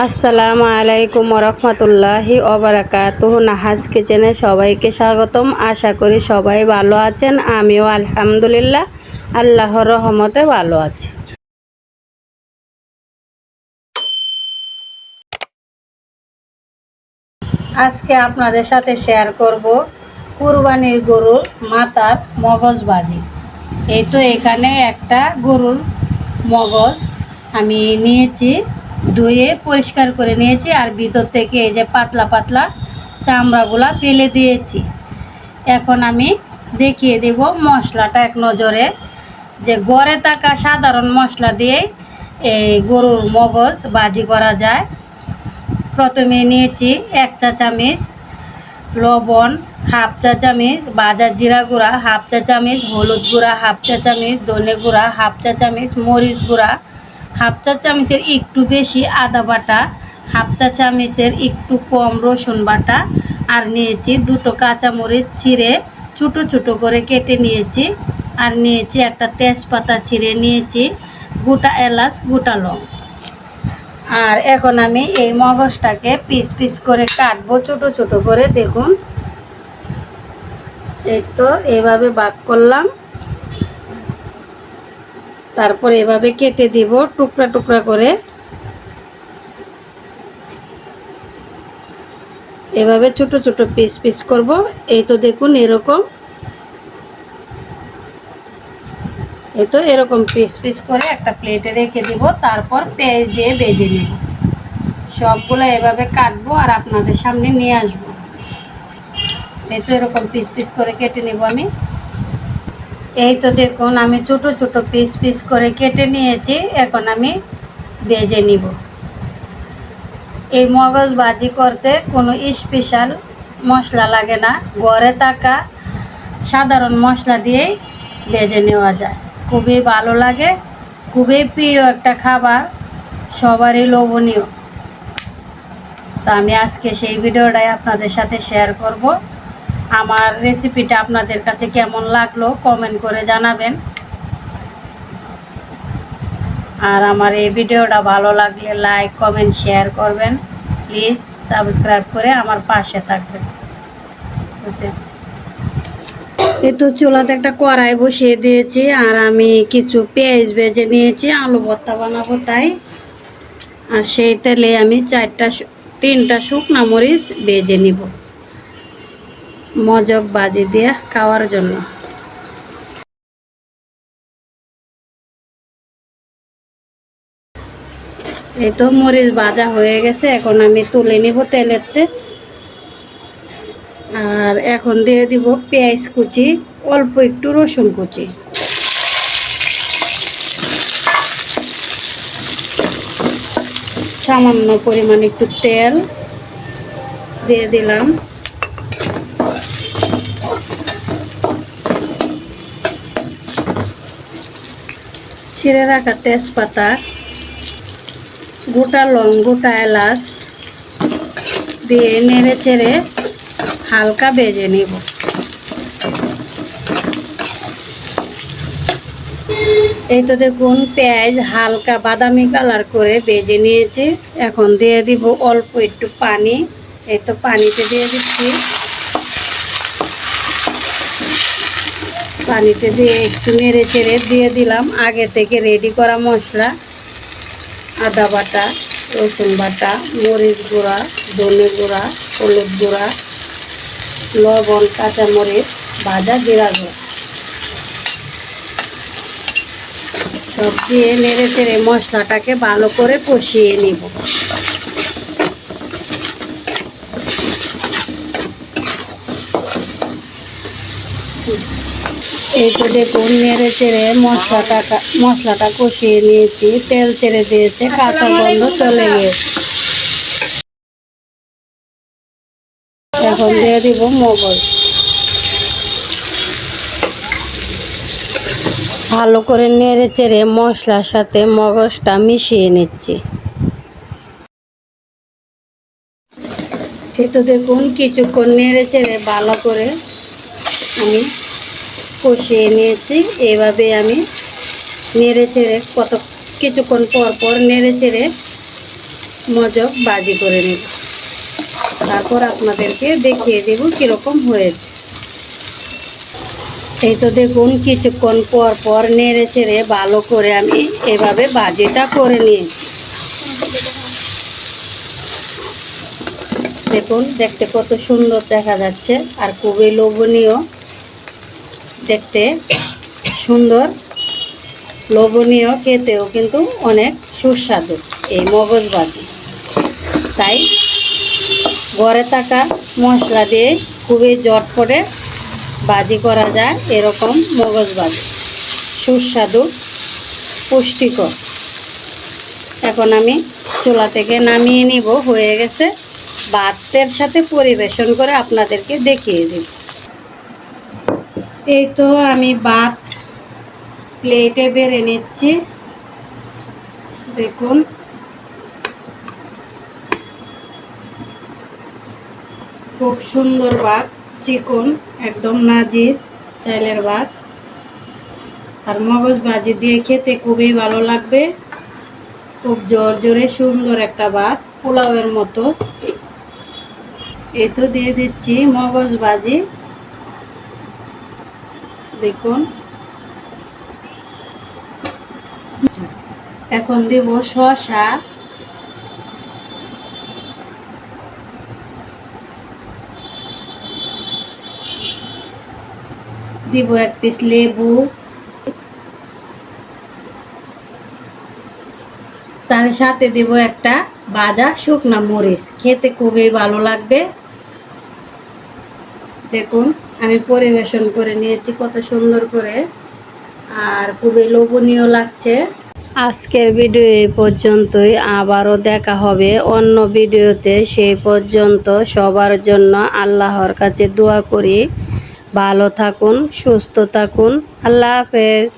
আসসালামু আলাইকুম রহমতুল্লাহি ওবারাকাতুহু। নাহাজ কিচেনে সবাইকে স্বাগতম। আশা করি সবাই ভালো আছেন। আমিও আলহামদুলিল্লাহ আল্লাহর রহমতে ভালো আছি। আজকে আপনাদের সাথে শেয়ার করব কুরবানির গরুর মাথার মগজ ভাজি। এই তো এখানে একটা গরুর মগজ আমি নিয়েছি, ধুয়ে পরিষ্কার করে নিয়েছি, আর ভিতর থেকে এই যে পাতলা পাতলা চামড়াগুলা ফেলে দিয়েছি। এখন আমি দেখিয়ে দেব মশলাটা এক নজরে, যে ঘরে থাকা সাধারণ মশলা দিয়ে এই গরুর মগজ ভাজি করা যায়। প্রথমে নিয়েছি 1 চা চামচ লবণ, হাফ চা চামচ ভাজা জিরা গুঁড়া, হাফ চা চামচ হলুদ গুঁড়া, হাফ চা চামচ ধনে গুঁড়া, হাফ চা চামচ মরিচ গুঁড়া, হাফ চা চামচের একটু বেশি আদা বাটা, হাফ চা চামচের একটু কম রসুন বাটা, আর নিয়েছি 2টো কাঁচামরিচ চিড়ে ছোটো ছোটো করে কেটে নিয়েছি, আর নিয়েছি একটা তেজপাতা চিড়ে নিয়েছি, গোটা এলাচ গোটা লং। আর এখন আমি এই মগজটাকে পিস পিস করে কাটবো ছোট ছোট করে। দেখুন, এই তো এভাবে ভাগ করলাম, তারপর এভাবে কেটে দিব টুকরা টুকরা করে। এভাবে ছোট ছোট পিস পিস করব। এই তো দেখুন এরকম, এই তো এরকম পিস পিস করে একটা প্লেটে রেখে দিব। তারপর পেঁয়াজ দিয়ে ভেজে নেব। সবগুলো এভাবে কাটবো আর আপনাদের সামনে নিয়ে আসবো। এই তো এরকম পিস পিস করে কেটে নেব আমি। এই তো দেখুন আমি ছোট ছোট পিস পিস করে কেটে নিয়েছি। এখন আমি ভেজে নিব। এই মগজ ভাজি করতে কোনো স্পেশাল মশলা লাগে না, ঘরে থাকা সাধারণ মশলা দিয়েই ভেজে নেওয়া যায়। খুবই ভালো লাগে, খুবই প্রিয় একটা খাবার, সবারই লোভনীয়। তো আমি আজকে সেই ভিডিওটাই আপনাদের সাথে শেয়ার করব। আমার রেসিপিটা আপনাদের কাছে কেমন লাগলো কমেন্ট করে জানাবেন। আর আমার এই ভিডিওটা ভালো লাগলে লাইক কমেন্ট শেয়ার করবেন। প্লিজ সাবস্ক্রাইব করে আমার পাশে থাকবেন। এই তো চুলাতে একটা কড়াই বসিয়ে দিয়েছি, আর আমি কিছু পেঁয়াজ ভেজে নিয়েছি, আলু ভর্তা বানাবো তাই। আর সেই তেলে আমি 3টা শুকনা মরিচ ভেজে নিব মজক ভাজি দিয়ে খাওয়ার জন্য। এই তো মরিচ ভাজা হয়ে গেছে, এখন আমি তুলে নিব তেলেতে। আর এখন দিয়ে দিব পেঁয়াজ কুচি, অল্প একটু রসুন কুচি, সামান্য পরিমাণ একটু তেল দিয়ে দিলাম। ছিঁড়ে রাখা তেজপাতা, গোটা লং, গোটা এলাচ দিয়ে নেড়ে চেড়ে হালকা ভেজে নেব। এই তো দেখুন পেঁয়াজ হালকা বাদামি কালার করে ভেজে নিয়েছি। এখন দিয়ে দিব অল্প একটু পানি। এই তো পানিতে দিয়ে দিচ্ছি। পানিতে দিয়ে একটু নেড়ে চেড়ে দিয়ে দিলাম আগে থেকে রেডি করা মশলা, আদা বাটা, রসুন বাটা, মরিচ গুঁড়া, ধনে গুঁড়া, হলুদ গুঁড়া, লবণ, কাঁচামরিচ, ভাজা জিরা গুঁড়া, সব দিয়ে নেড়ে চেড়ে মশলাটাকে ভালো করে কষিয়ে নিব। এই তো দেখুন নেড়ে চেড়ে মশলাটা কষিয়ে নিয়েছি, তেল ছেড়ে দিয়েছে, কাঁচা গন্ধ চলে গিয়েছে। এখন দিয়ে দিব মগজ। ভালো করে নেড়ে চেড়ে মশলার সাথে মগজটা মিশিয়ে নিচ্ছি। এই তো দেখুন কিছুক্ষণ নেড়ে চেড়ে ভালো করে আমি কষিয়ে নিয়েছি। এভাবে আমি নেড়ে চেড়ে কিছুক্ষণ পর পর নেড়ে চেড়ে মজক ভাজি করে নেব। তারপর আপনাদেরকে দেখিয়ে দেব কীরকম হয়েছে। এই তো দেখুন, কিছুক্ষণ পর পর নেড়ে চেড়ে ভালো করে আমি এভাবে ভাজিটা করে নিয়েছি। দেখুন, দেখতে কত সুন্দর দেখা যাচ্ছে আর খুবই লোভনীয়, দেখতে সুন্দর, লোভনীয়, খেতেও কিন্তু অনেক সুস্বাদু এই মগজ ভাজি। তাই ঘরে থাকা মশলা দিয়ে খুবই ঝটপটে ভাজি করা যায় এরকম মগজ ভাজি, সুস্বাদু, পুষ্টিকর। এখন আমি চুলা থেকে নামিয়ে নিব, হয়ে গেছে। ভাতের সাথে পরিবেশন করে আপনাদেরকে দেখিয়ে দেব। এই তো আমি ভাত প্লেটে বেড়ে নিচ্ছি। দেখুন, খুব সুন্দর ভাত, চিকন, একদম নাজির চাইলের ভাত। আর মগজ ভাজি দিয়ে খেতে খুবই ভালো লাগবে। খুব জোরে সুন্দর একটা ভাত, পোলাওয়ের মতো। এই তো দিয়ে দিচ্ছি মগজ ভাজি। দেখুন, এখন দিব শসা, দিব এক পিস লেবু, তার সাথে দিব একটা ভাজা শুকনা মরিচ। খেতে খুবই ভালো লাগবে। দেখুন, আমি পরিবেশন করে নিয়েছি কত সুন্দর করে, আর খুবই লোভনীয় লাগছে। আজকের ভিডিও এই পর্যন্তই, আবারও দেখা হবে অন্য ভিডিওতে। সেই পর্যন্ত সবার জন্য আল্লাহর কাছে দোয়া করি, ভালো থাকুন, সুস্থ থাকুন। আল্লাহ হাফেজ।